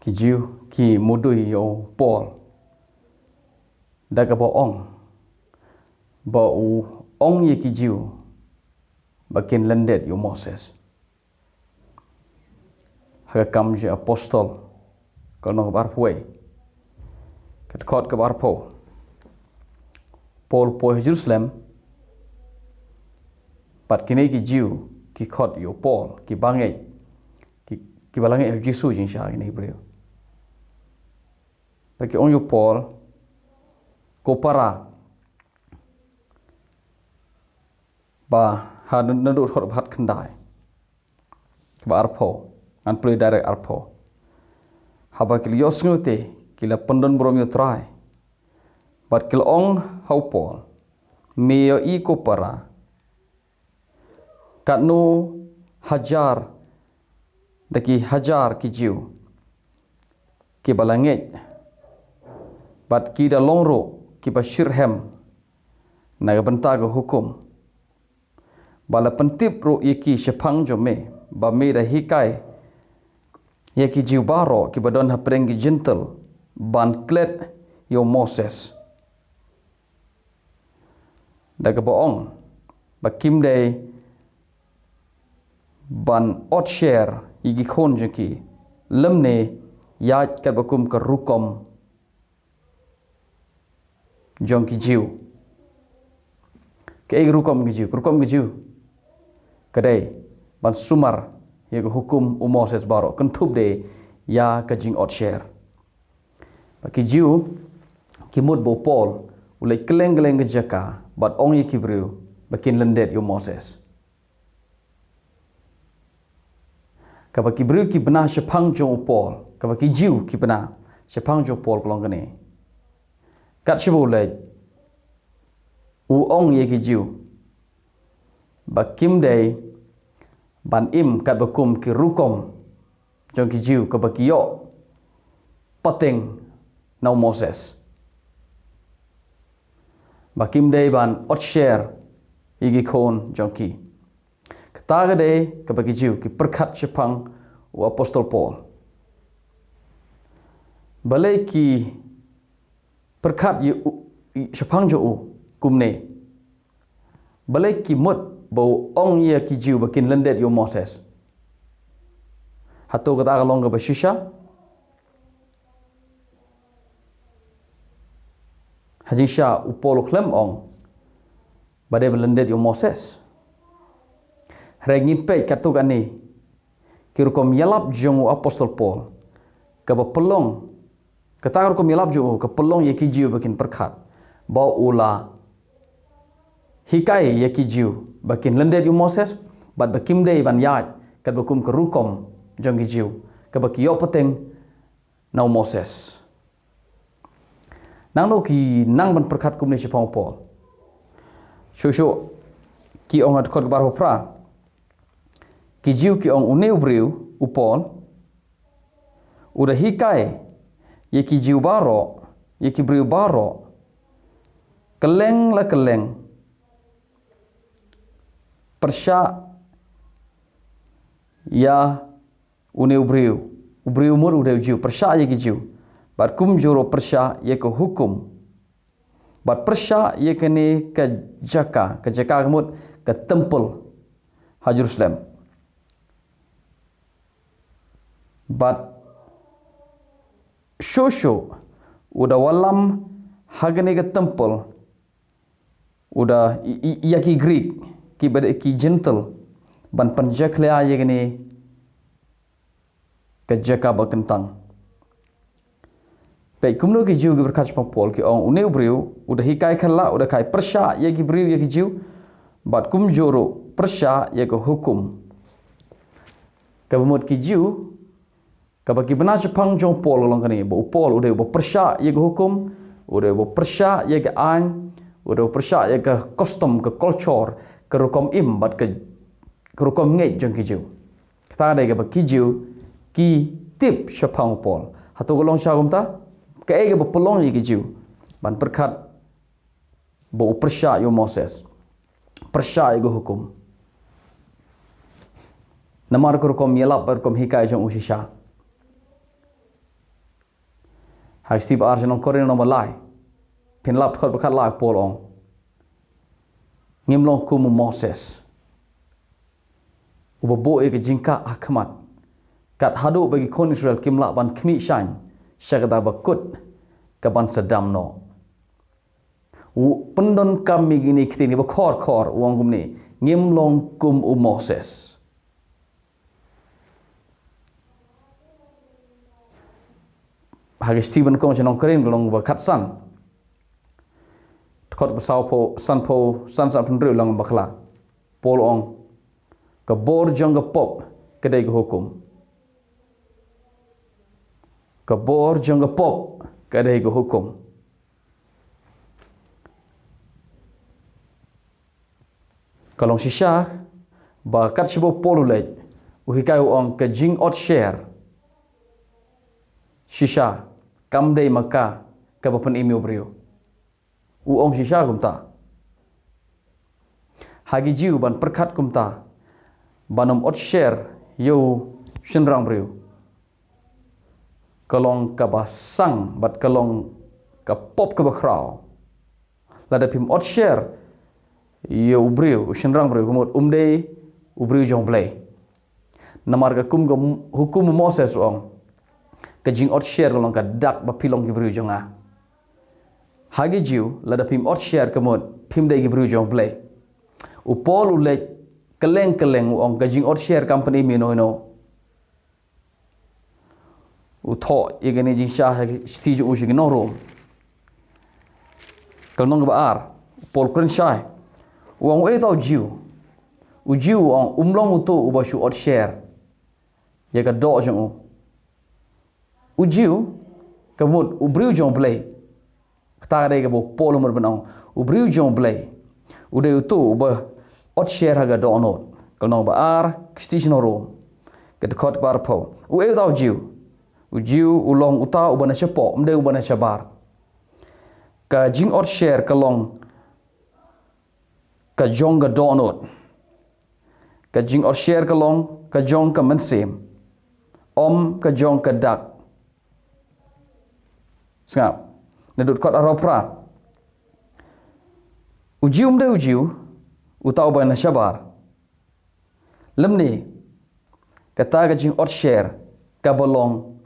ki jiu ki mudui yo Paul da ka bo ong ye ki jiu bakin lyndet yo Moses ha kam je apostol kalau bar puai kat kot ke bar po Paul po Jerusalem pat kini ki jiu ki kot yo Paul ki bangai ki balangai Jesus jin sha ini beliau bagi ong yo Paul ko para ba ha nadu khot bhat khandai ba arpho an play direct arpho haba kil yos ngote kila pendon brom yo try but kil ong hau Paul me yo I ko para katno hajar daki hajar ki jiu ki balanget but ki da longro ki ba shirhem na benta go hukum bala pentip ro yeki shepang jo me ba me da hikai yeki jiu baro ki badon ha prengi gentle ban klet yo Moses daga boong ba kim dei ban ot share igi khon jeki lemne yat kat bakum ka rukom jong ki jiu ke rukom ki jiu kadai ban sumar ye hukum Moses baro kentup de ya ka jing ot share baki jiu ki mud bo Paul ulai keleng-keleng ke jaka bat ong ye ki briew bakin lyndet yo Moses ka baki briew ki bena shepang jo Paul ka baki jiu ki bena shepang jo Paul kolong kene kat shibo le u ong ye ki jiu bakim dei ban im kat bakum ki rukom jong ki jiu ka baki yo pateng nau Moses bakim dei ban ot share igi khon jong ki kata ga dei ka baki jiu ki perkhat shepang u apostol Paul balei ki perkhat ye shepang jo u kumne balai ki mut bau ong ye ki jiu bakin lyndet yo Moses hato kata kalong ka bashisha hajisha upol klem ong badai lyndet yo Moses rengin pe katuk ani kirukom yalap jong apostol Paul ka ba pelong kata kirukom yalap jo ka pelong ye ki jiu bakin perkhat bau ula hikai ye ki jiu bakin lyndet yo Moses bat bakim dei ban yat kat bakum ke rukom jong ki jiu ka baki yo pateng nau Moses nang no ki nang ban perkhat kum ni sipang Paul shu ki ong at khot bar hopra ki jiu ki ong uneu briew u Paul udah hikai ye ki jiu baro ye ki briew baro keleng la keleng persya ya uneu briew mur udah jiu persya ye ki jiu bat kum joro persya ye ke hukum bat persya ye kene ke jaka kemut ke temple ha Jerusalem bat shosho udah walam hagane ke temple udah yaki Greek ki gentle ban panjakla ye gini ke jaka bakentang pe kumno ki jiu berkat Paul ki ong uneu briew udah hikai khala udah kai persya ye ki briew ye ki jiu bat kum joro persya ye ke hukum ka bemut ki jiu ka baki bena Jepang jong Paul long kani bo Paul udah bo persya ye ke hukum udah bo persya ye ke an udah persya ye ke custom ke culture ke rukom im bat ke rukom ngai jong ki jiu ta dai ke baki jiu ki tip Jepang Paul hatu golong syagum ta ke ege bo pelong ye ki jiu ban perkat bo persya yo Moses persya ye ke hukum namar ko rukom yelap rukom hikai jong usisha hai Steve ar jenong Korean no Balei pin lap khot bakhat la Paul ong ngim long kum Moses ubo e ke jingka akmat kat hadu bagi kon Israel kim la ban khmi shan syagada bakut ka ban sadam no pendon kami gini kitini ba khor uang gumni ngim long kum Moses hagi Stephen kong jenong Korean long ba khatsan khot basau po san penru lang bakla Paul ong ke bor jong ke pop kedai ke hukum ke bor jong ke pop kedai ke hukum kalau sisah ba kat sibo Paul lej uhikai ong ke jing ot share sisah kam dei maka ke bapan email briew uong sisha kumta hagi jiu ban perkat kumta banom ot share yo shinrang briew kalong ka basang bat kalong ka pop ka bakrao lada pim ot share yo briew shinrang briew kumot umde ubriew jong Balei namar ka kum hukum Moses ong ka jing ot share kalong ka dak ba pilong ki briew jonga hagi jiu lada pim ot share kemot pim dai gibru jong Balei upol ulek keleng ong gajing ot share company mino utho igani jing sha stiju ushi no rom kalnong ba ar pol kren shai uang e tau jiu ujiu ong umlong utu ubashu ot share ya ka do jong ujiu kemot ubru jong Balei tare ke bo polo mer benong ubriu jong Balei ude utu ba ot share haga do not kalno ba ar station rom ke khot bar po u e tau jiu ulong uta ubana chepo mde ubana chabar ka jing ot share kalong ka jong ga do not ka jing ot share kalong ka jong ka mensem ka jong ka dak ngap nedut kot aropra ujium de ujiu utau bana shabar lemni kata ga jing ot share ka bolong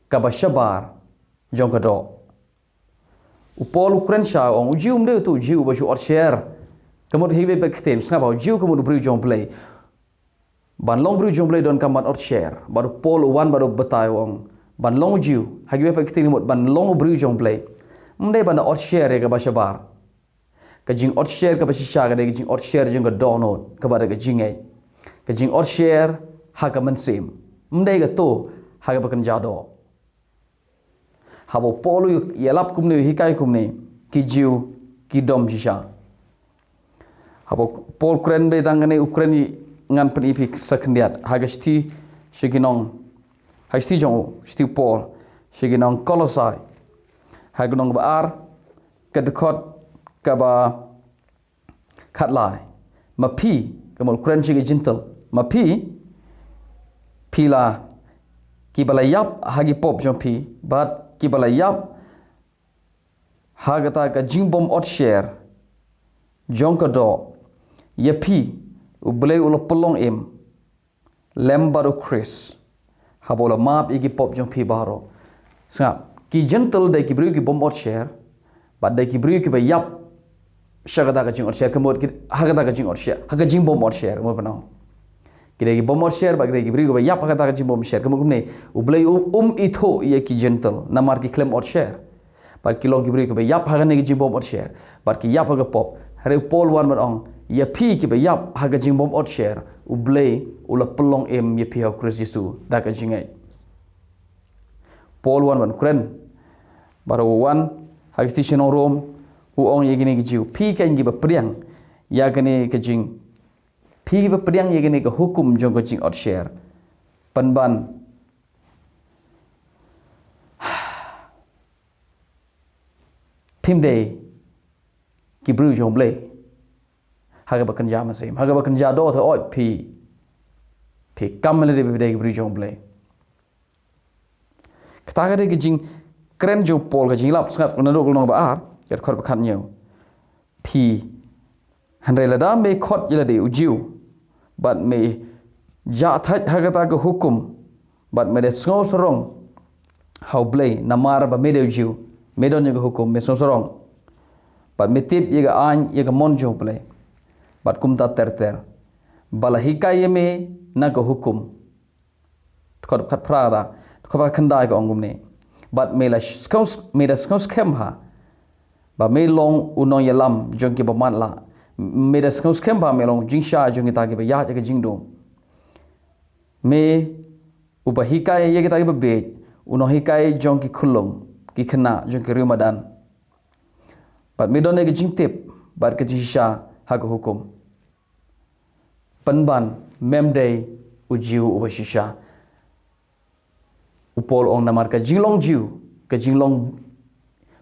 ka ba shabar jong ka do upol ukren sha ong ujium de tu ujiu ba shu ot share kamot hibe ba ktem saba ujiu kamot bru jong Balei ban long bru jong Balei don kamat ot share baru pol wan baru betai ong ban long ujiu hagi ba ktem mot ban long bru jong Balei mde ban ot share ka ba shabar ka jing ot share ka ba shisha ka de jing ot share jing ka donot ka ba ga jing ai ka jing ot share ha ka mensim mde ga to ha ka ba kan jado habo polu yelap kumne hikai kumne ki jiu ki dom shisha habo pol kren be dangane ukraini ngan penipi sakendiat ha ga sti shiginong ha sti jong sti pol shiginong kolosai hagunong ba ar kedekot ka ba khatlai mapi kamol kren chi gentle mapi pila ki balayap hagi pop jong pi bat ki balayap hagata ka jingbom ot share jong ka do yapi ublei ulo pelong im lembaro chris habola map igi pop jong pi baro sap ki gentle dai ki bru ki bom ot share bad dai ki bru ki ba yap shagada ka jing ot share kamot ki hagada ka jing ot share haga jing bom ot share mo banao ki dai ki bom ot share ba dai ki bru ki ba yap hagada ka jing bom share kamot ne ublei itho ye ki gentle namar ki claim ot share bad ki long ki bru ki ba yap haga ne ki jing bom ot share bad ki yap haga pop hare pol wan barong ya pi ki ba yap haga jing bom ot share ublei ula pelong em ye pi ha Chris Yesu da ka jingai pol wan kren baru wan hagi station rom uong ye gini gijiu pi kan gi ba priang ya gani ka jing pi ba priang ye gani ka hukum jong ka jing ot share panban pimde ki bru jong Balei haga ba kerja masih haga ba kerja do tho oi pi kam le de bru jong Balei kata ga de jing keren jo Paul ke jingilap sangat menaduk long baar kat khot bakhat nyau pi handai lada me khot yelade ujiu bat me ja that hagata ke hukum bat me de sngo sorong how Balei namar ba me de ujiu me don ke hukum me sngo sorong bat me tip ye ga an ye ga mon jo Balei bat kum ta ter bala hikai me na ke hukum khot khat prada khot khandai ko ongum ne bat me la skos me da skos kemha ba me long unong yalam jong ke ba mat la me da skos kemha me long jingsha jong ta ke ba ya ke jingdo me uba hikai ye ke ta ke ba be unong hikai jong ki khulong ki khna jong ke ramadan bat me don ke jingtip bat ke jingsha ha ko hukum penban memday ujiu uba shisha upol ong namar ka jinglong jiu ka jinglong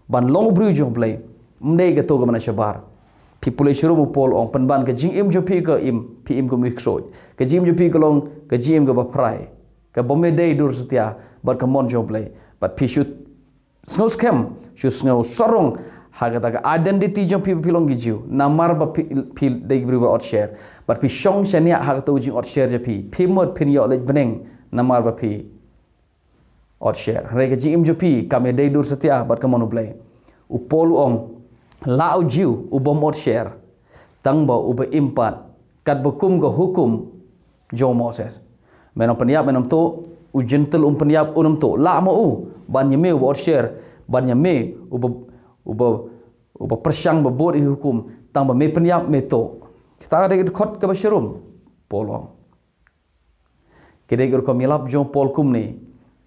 ban long briew jong Balei mdei ga to ga mana shabar people shirum upol ong penban ka jing im jo pi ka im pi im ko mixo ka jim jo pi ka long ka jim ga ba prai ka bomme dei dur setia bar ka mon jong Balei but pi shoot snow scam shoot snow sorong haga ta identity jong pi pilong gi jiu namar ba pi dei briew out share but pi shong shania haga to jing out share je pi mod pin yo le beneng namar ba pi out share rega ji im jopi kame dei dur setia bat kamonu Balei upol ong lau jiu ubom out share tang ba uba impat kat bekum go hukum jo Moses menom peniap menom to ujentel peniap unum to la mo u ban yeme out share ban yeme uba persyang babot hukum tang ba me peniap me to kita ada khot ke bashirum polong kede gur ko milap jo pol kum ni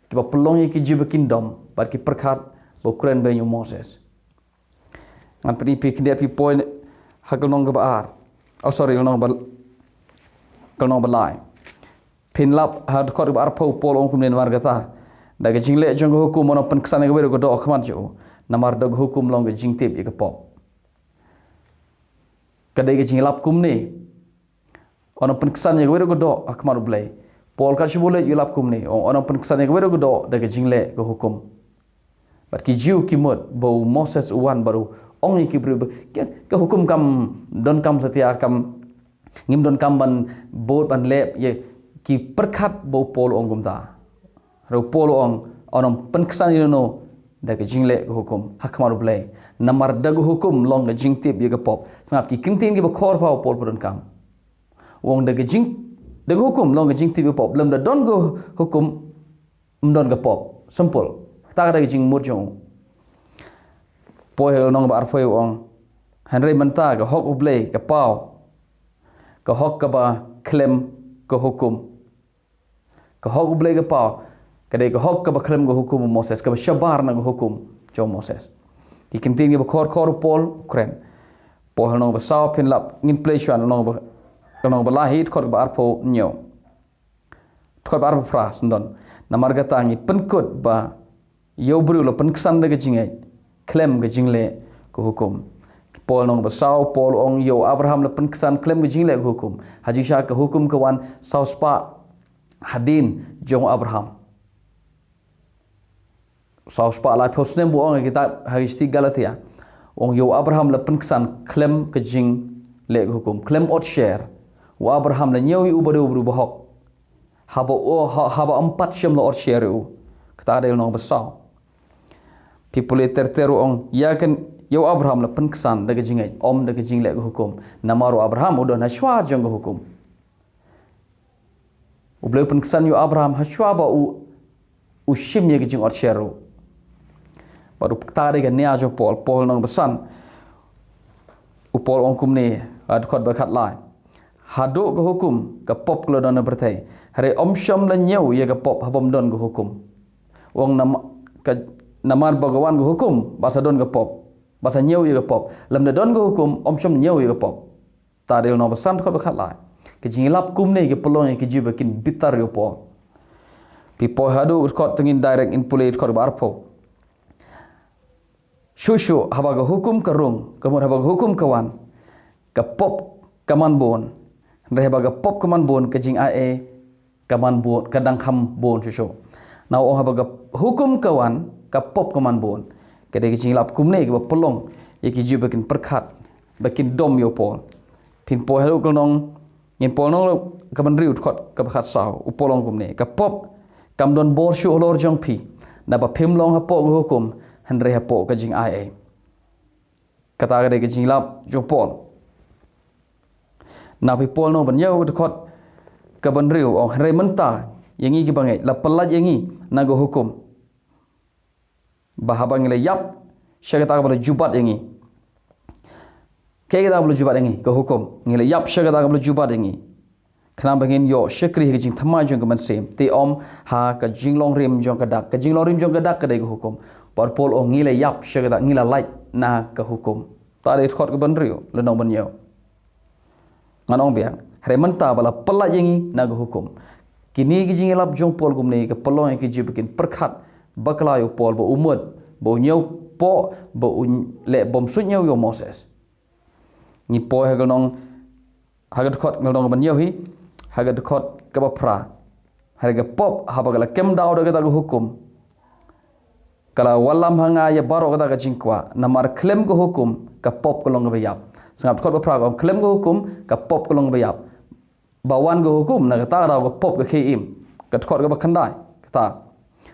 kiba pelong ye ki jiba kingdom bat ki perkhat bo kren be nyu Moses ngan peni pi kindia pi point hakal nong ba ar oh sorry nong ba kal nong Balai pin lap had khot ba ar pol ong kum nen war gata daga jingle jong hukum ono pen kesane ga go do khmat jo namar dog hukum long ga jingtip ye ka pop kadai ga jinglap kum ni ono pen kesane ga go do khmat Balei Paul kan shibule yulap kum ni orang penksan yang baru godok daga jingle ke hukum bat ki jiu ki mot bau Moses uwan baru ong ki beri ke hukum kam don kam setia kam ngim don kam ban bot ban lep ye ki perkhat bau Paul ong gumta ro Paul ong orang penksan no daga jingle ke hukum hakmar Balei namar daga hukum long ga jingtip ye ke pop sangap ki kintin ki ba khor pa Paul pun kam wong daga jing daga hukum long jing tibi pop lem da don go hukum mdon ga pop simple ta ga jing mur jong po he long ba arfoi ong hanrei manta ga hok Balei ga pau ga hok ka ba klem ga hukum ga hok Balei ga pau ga de ga hok ka ba klem ga hukum Moses ka ba shabar na ga hukum jo Moses ki kintin ga ba khor Paul kren po he long ba saw pin lap ngin play shan long ba kanong balahit khot ba arpo nyo khot ba arpo fras ndon namar gata ngi penkut ba yo bru lo penksan de jingai klem ge jingle ko hukum Paul nong ba saw Paul ong yo Abraham lo penksan klem ge jingle ko hukum haji sha ka hukum ka wan saw spa hadin jong Abraham saw spa la posnem bu ong kita haristi Galatia ong yo Abraham lo penksan klem ke jing le hukum klem out share wa Abraham la nyawi ubadu bahok haba 4 syam la or share kata ada yang besar people terteru ong ya kan yo Abraham la penksan daga jingai om daga jingle hukum namaru Abraham udah na shwa jong hukum ubleu penksan yo Abraham hashwa ba u shim ye jing or share baru kata ada nia jo Paul nong besan Paul ong kum ni ad khot ba khat lai haduk ke hukum ke pop kalau dona bertai hari om syam la nyau ye ke pop habam don ke hukum wong namar bagawan ke hukum bahasa don ke pop bahasa nyau ye ke pop lam don ke hukum om syam nyau ye ke pop ta del no besan khot bakhat lai ke jingilap kum ni ke pelong ke jiba kin bitar yo po pipo hadu khot tengin direct in pulit khot barpo shushu haba ke hukum kerung kemudian haba ke hukum kawan ke pop kaman bon reh baga pop kaman bon ke jing ae kaman bon kadang kham bon shushu now oh baga hukum kawan pop ke man bon kedai ke jinglap kumne ke pelong ye ki ju bakin perkat bakin dom yo pol pin po halu kelong ngin pol no ke ban riu khot ke khat sao upolong kumne ke pop kam don bor shu olor jong pi na ba phim long ha po go hukum han re ha po ke jing ai kata kedai ke jinglap jong pol na pi pol no ban yo khot ke ban riu ong re menta yang ini bangai la pelat yang ini nago hukum bahabang le yap syagata boleh jubat yang ini kayak kita boleh jubat yang ini ke hukum ngile yap syagata boleh jubat yang ini kenapa ngin yo syakri ke jing thama jong ke mansem ti om ha ke jinglong rim jong ke dak ke jinglong rim jong ke dak ke ke hukum par pol ong ngile yap syagata ngila light na ke hukum ta de khot ke ban riu le nong ban yo nganong biang re menta bala pelat yang ini nago hukum kini ki jingelap jong pol gumne ke pelong ki jibikin perkhat bakla yo pol bo umud bo nyau po bo le bom su nyau yo Moses ni po ha gonong hagat khot ngalong ban yo hi hagat khot ke ba pra harga pop ha bagala kem daw daga ta hukum kala walam hanga ya baro kata ka jingkwa namar klaim ko hukum ka pop kolong ba yap sangap khot ba pra ko klaim ko hukum ka pop kolong ba yap bawan go hukum na kata raw go pop ke khiim kat khot go bakhandai kata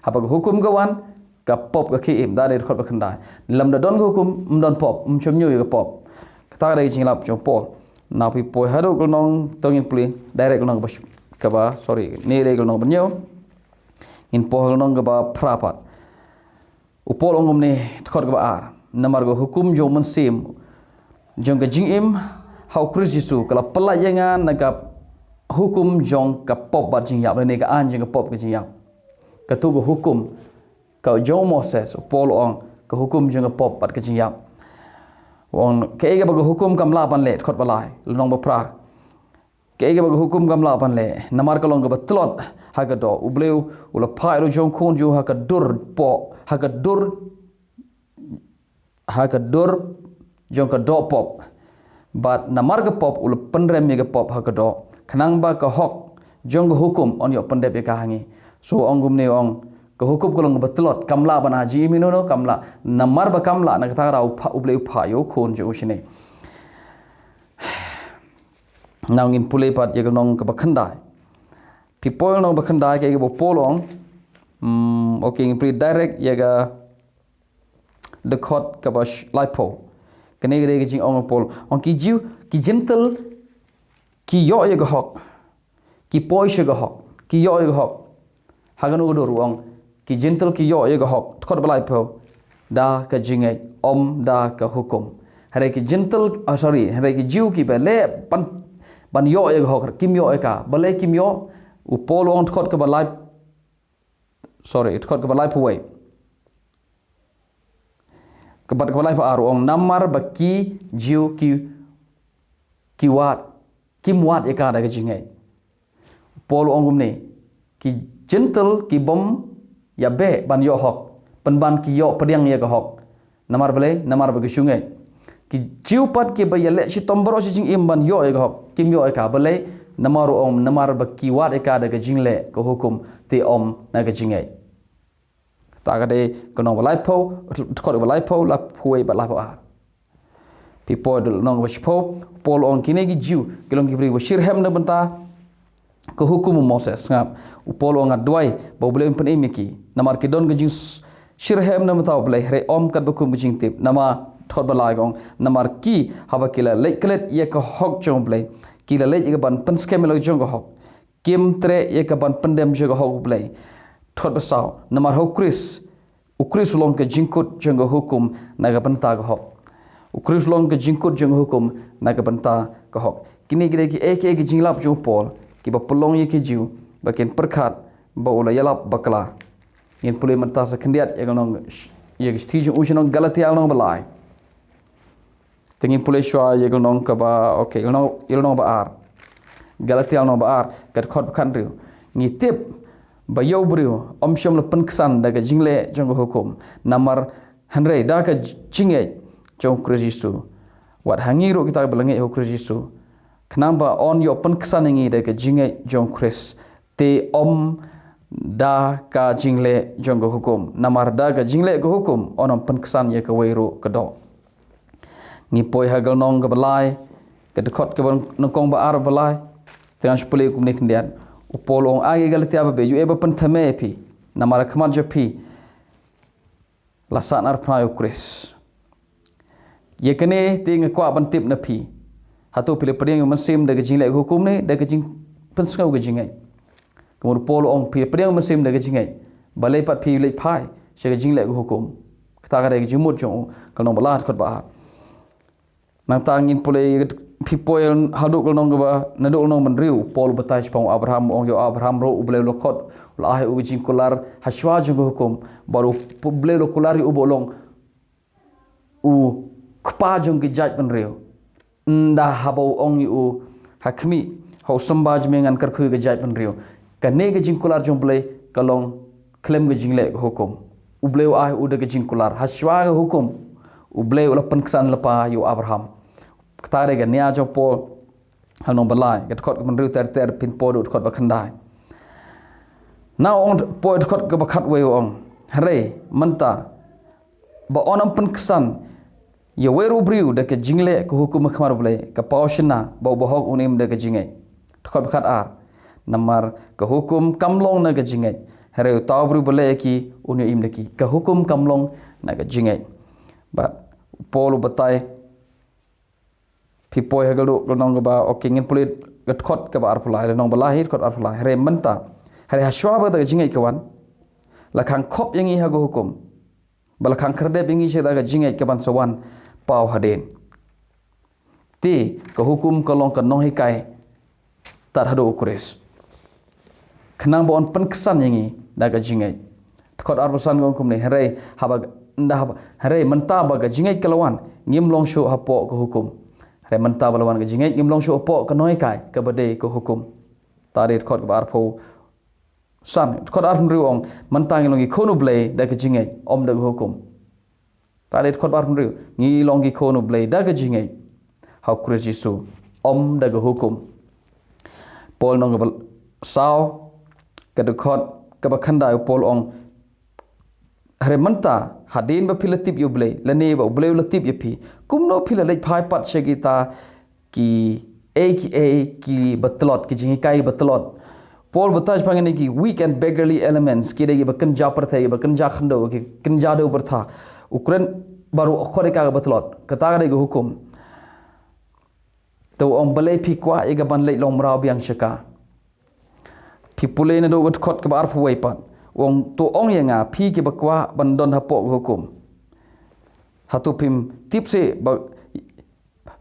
haba go hukum go wan ka pop ke khiim da de khot bakhandai lam da don go hukum don pop chom nyu go pop kata dai jinglap chom pol na pi poi hado go nong tongin pli direct go nong ka ba sorry ni le go nong banyo in po go nong go ba prapat upol ongom ne khot go ba ar namar go hukum jo mun sim jong ga jingim hau kris jisu kala pala yangan nagap hukum jong ka pop bat jing yap ne ka an jing ka pop ka jing yap ka tu go hukum ka jong Moses pol ong ka hukum jong ka pop bat ka jing yap wong ke ga ba hukum kam la ban le khot balai long ba pra ke ga ba hukum kam la ban le namar ka long ga batlot ha ga do ubleu ula phai ro jong khon ju ha ka dur po ha ka dur jong ka do pop bat namar ga pop ula pendrem ga pop ha ka do kanang ba ka hok jong hukum on yo pandep ka hangi so ongum ne ong ka hukum kolong batlot kamla bana ji minono kamla namar ba kamla na kata ra uble upha yo khon jo usine nangin pule pat ye nong ka bakhandai people nong bakhandai ke bo polong okay in pre direct ye ga the court ka ba lipo kene ge jing ong pol ong ki jiu ki gentle ki yo ye ga hok ki poi she ga hok ki yo ye ga hok hagan u do ruang ki gentle ki yo ye ga hok khot balai po da ka jingai om da ka hukum hare ki gentle hare ki jiu ki bele ban yo ye ga hok kim yo e ka bale kim yo u pol ong khot ka balai khot ka balai po we ka bat ka balai pa ruang namar ba ki jiu ki wat kim wat eka da jingai pol ongum ne ki gentle ki bom ya be ban yo hok ban ki yo pediang ya ka hok namar bale namar ba sungai ki jiupat ki ba yale si tombro si jing im ban yo ya ka hok kim yo eka bale namar om namar ba ki wat eka da jingle ko hukum ti om na ka jingai ta ka de ko no balai po ko balai po la puai ba la po a people nong washpo pol on kinegi jiu kilong ki bri washirhem na banta ko hukum Moses ngap upol on adwai ba boleh impen imiki namar ki don gajing shirhem na mata boleh re om kat bukum jing tip nama thot balai gong namar ki haba kila lek klet ye ko hok jong boleh kila lek ye ban pen scam lo jong ko hok kim tre ye ka ban pendem je ko hok boleh thot basau namar ukris long ke jingkut jong hukum na ga banta ko hok ukris long ke jingkut jong hukum na ka banta ka hok kini gide ki ek jinglap jong pol ki ba pelong ye ki jiu bakin perkhat ba ula yalap bakla yin pulai menta sa kendiat ye nong ye sti jong ushong galatia nong balai tengin pulai shwa ye nong ka ba okay nong ba ar galatia nong ba ar kat khot kan riu ni tip ba yo briu om shom le penksan daga jingle jong hukum namar hanrei da ka jinge jong Kristu wat hangiru kita belangai ho Kristu kenapa on yo pen kesan ngi de ke jingai jong Kris te om da ka jingle jong ke hukum namar da ka jingle ke hukum onom penkesan ye ke weiru kedo ngi poi hagal nong ke balai ke dekot ke nongkong ba ar balai dengan sepuluh hukum ni kendian upol ong agi gal tiaba be yu eba pen thame pi namar khamar je pi lasan ar pnayo kris ye kene ting kwa ban tip na pi hatu pile pring mensim de ke jingle ke hukum ni de ke jing pensau ke jingai kemudian polo ong pi priang mesim de jingai balai pat pi lei phai se ke jingle ke hukum kata kada ke jimut jong kalong balat khot ba nang tangin pole pi poil haduk kalong ba naduk nong menriu pol batai pang Abraham ong yo Abraham ro uble lokot lah u jing kular haswa jong hukum baru uble lokular u bolong u kpa jong ke jaj menriu nda habau ong yu hakmi ho sambaj mengan karkhu ke jaj menriu kane ke jingkular jomble kalong klaim ke jingle hukum ubleu ai uda ke jingkular haswa ke hukum ubleu la penkesan lepa yu Abraham ktare ke nia jopo hanong balai ke khot ke menriu ter pin podut khot ba khandai now on pod khot ke bakhat we ong hare menta ba onam penkesan ye weru briew de ke jingle ke hukum khamar ble ke paushna ba bohok unim de ke jingai khot bakhat ar namar ke hukum kamlong na ke jingai here tawbru bole ki unyo im ki ke hukum kamlong na ke jingai but polu batai pipoi hagalu lonong ba okingin pulit gat khot ke ba arpulai lonong balahir khot arpulai here menta here haswa ba ke jingai kawan la khang khop yangi hago hukum bal khang kherde bingi se da ke jingai ke ban sawan pau haden ti ke hukum kalong ke nohi kai tar hado ukures kenang bon penkesan yangi daga jingai khot arbasan gong kum ne hare haba nda haba hare menta ba ga jingai kelawan ngimlong shu hapo ke hukum hare menta balawan ga jingai ngimlong shu hapo ke noi kai ke bade ke hukum tarit khot ba arpho san khot arn riong menta ngilong gi khonu ble daga jingai om daga hukum tarit khot arn riu ngilong gi khonu ble daga jingai hau krijisu om daga hukum pol nong ga sao kedekot kebakhandai pol ong hare menta hadin ba pilatip yu blei lane ba blei latip yapi kumno pila lei phai pat segita ki ki batlot ki jingi kai batlot pol bataj pangani ki weak and beggarly elements ki degi ba kanja parthai ba kanja khando ki kanja do partha ukren baru khore ka batlot kata ga hukum to ong balei pi kwa ega ban lei long rao biang shaka pipule na do khot ke bar phuai pat ong to ong yanga phi ke bakwa bandon hapo hukum hatu pim tipse ba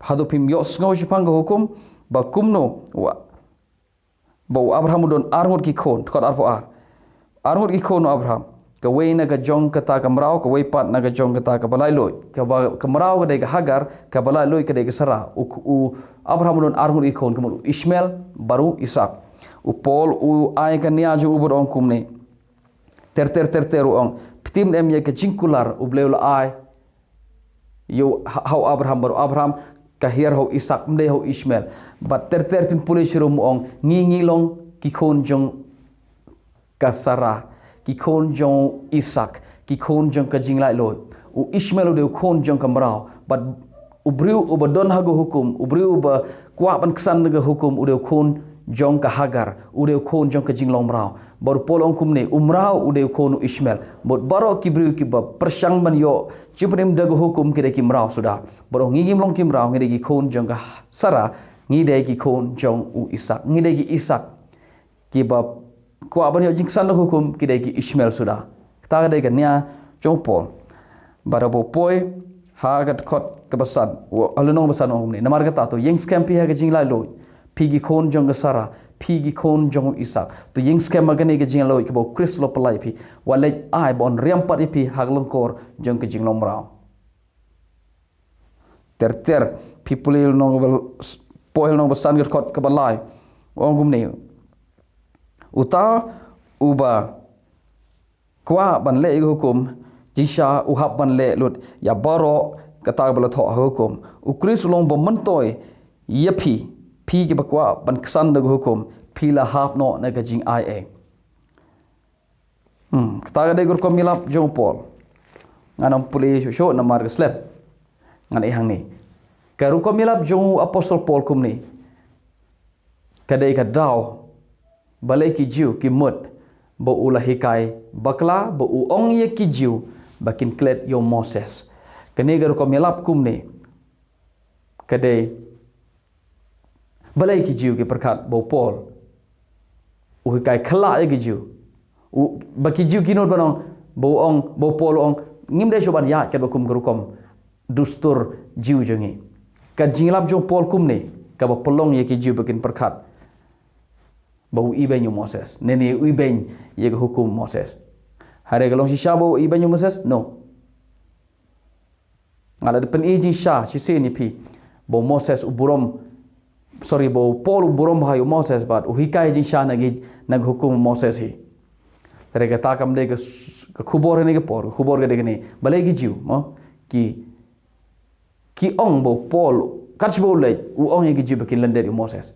hadu pim yo sngo jipang hukum ba kumno wa ba Abraham don arngot ki khon khot arpo ar arngot ki khon Abraham ke we na ga jong kata kamrao ke we pat na ga jong kata ka balai loy ke ba kamrao ga de Hagar ka balai loy ke de Sara u Abraham don arngot ki khon ke Ismail baru Ishak upol u ai kan nia ju ubor ong kumne ter ong ptim em ye ke jingkular u bleu ai yo how Abraham baru Abraham kahir ho Ishak mde ho Ismail but ter pin pulish rum ong ngi long ki khon jong ka Sara ki khon jong Ishak ki khon jong ka jinglai loy u Ismail de khon jong kamrao but ubriu u badon hago hukum ubriu ba kwa ban ksan ga hukum u de khon jong ka Hagar ude khon jong ka jinglong mrao bor polong kumne umrao ude khon Ismail bot baro kibriu ki ba persang ban yo chiprim dag hukum ki de ki mrao sudah bor ngigim long ki mrao ngide ki khon jong ka Sara ngide ki khon jong u Ishak ngide ki Ishak ki ba ko ban yo jingsan hukum ki de ki Ismail sudah ta de ga nya jong pol barabo poi ha gat khot ka basan wo alunong basan ong ne namar ga ta to yeng scam pi ha ga jinglai loy pigi khon jong Sara pigi khon jong Ishak to yeng scam magani ke jing loi ke bo Chris lo pelai pi wale ai bon riam pat pi haglong kor jong ke jing lom rao ter people no poil no basan get khot ke balai ong gum ne uta uba kwa ban le hukum jisha u hab ban le lut ya baro kata bala tho hukum u Chris long bo mantoy yapi pi ke bakwa ban ksan dag hukum pila hap no na ga jing ai Kata ada guru komilap jong Paul. Nganam pulih syok na marga slep. Ngan ihang ni. Karu komilap jong apostol Paul kum ni. Kadai ka daw balai ki jiu ki mut bo ulah hikai bakla bo uong ye ki jiu bakin klet yo Moses. Kani garu komilap kum ni. Kadai balai ki jiu ki perkat bo Paul. Uhikai khala ye ki jiu. Baki jiu kinot banong bo Paul ong ngim dai soban ya ket bakum garukom dustur jiu jongi. Ka jinglap jong Paul kum ni ka ba pelong ye ki jiu bakin perkat. Bau iben yo Moses. Nene iben ye hukum Moses. Hari galong si Syah bau iben yo Moses? No. Ngala depan iji Syah si sini pi. Bau Moses uburom bau Paul uburom hayo Moses bat uhikai ji Syah nag hukum Moses hi. Hari kata kam de ke khubor ni ke por khubor ke de ni balai ki jiu mo ki ong bau Paul kach bau le ong ye ki jiu bakin lyndet yo Moses.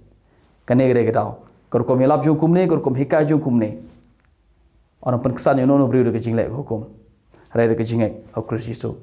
Kane ke tau. Korkom yalap jo hukum ni, korkom hikai jo hukum ni. Orang pen kesan yang nono briew de ke jinglek hukum. Hari de ke jinglek au Kristus.